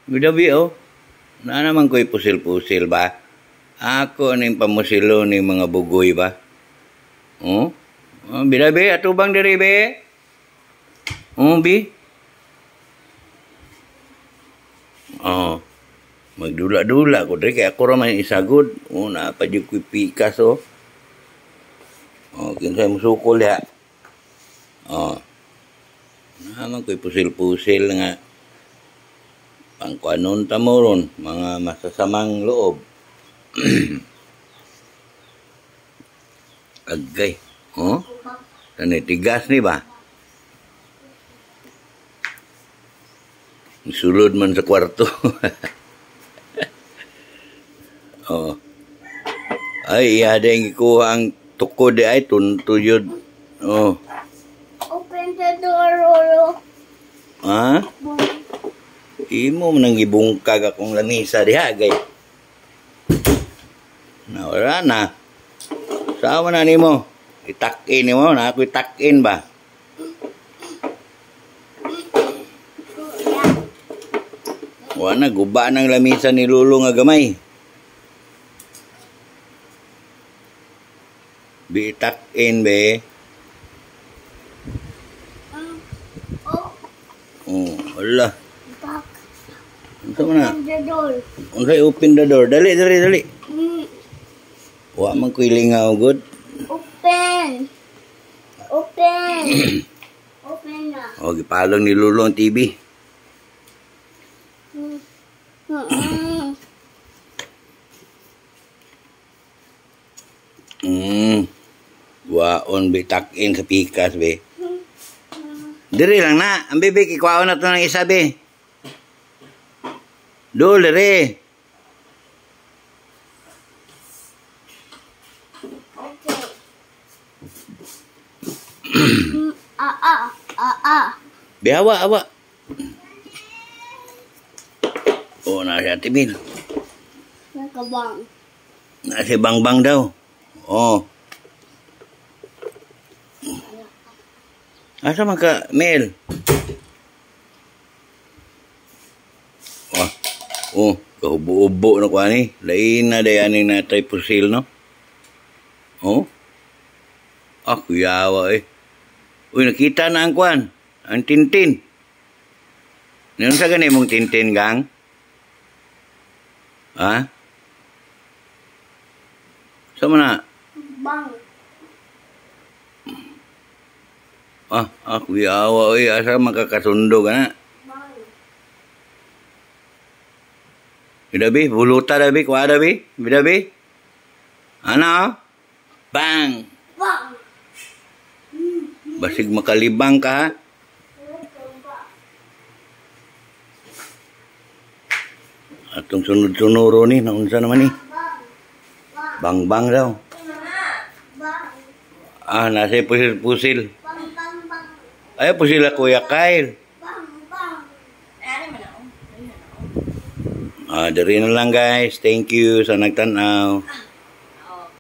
Bidabi oh. Na naman ko'y pusil-pusil ba? Ako ning pamusilo ni mga bugoy ba? Oh? Bidabi, atubang diri be? Oh, bi? Oh. Magdula-dula ko diri kay ako ra man isagod. Oh, napadyo ko'y pikas oh. Oh, kinsay musukol ya. Oh. Naman ko'y pusil-pusil nga. Pangkuanon tamoron, mga masasamang loob. Agay. Oh? Tigas ni ba? Sulod man sa kwarto. Oh. Ay, iya din ikuha ang tukod ay tuntuyod. Oh. Open the door, Lolo. Ha? Imo man gibungkag akong lamisa diha gay. Wala na. Sama na nimo. Itak-in nimo na ako itak-in ba? Wala na guba ng lamisa ni Lolo nga gamay. Bi itak-in be. Oh, wala. Unsa man na? Open the door. Unsay open the door? Dali. Wa man ko'y lingaw good. Open. Open na. O gipalong ni Lolo ang TV. Waon bitak-in sa pikas be. Diri lang na, ang bebe kikwaon na to ng isa be. Dul diri. Okay. Biawa. Oh, na si Ate Mil. Nakabang. Na si Bangbang daw. Oh. Asa man ka, Mel? Oh, kahubo-ubo na ko ani. Lain na dayanin na tayo pusil, no? Oh? Kuyawa eh. Uy, nakita na ang kwan. Ang Tintin. Ano sa ganun mong Tintin, gang? Ha? Sama na? Bang. Kuyawa eh. Asa makakasundo ka na? Bidabi, buluta dabi, kuha dabi, bidabi. Ano? Bang! Bang. Basig makalibang ka ha? Atong sunod-sunuro ni, naunsa naman ni? Bang-bang daw. Nasa pusil-pusil. Ay, pusil ako Kuya Kyle. Dari na lang guys. Thank you sa nagtanaw.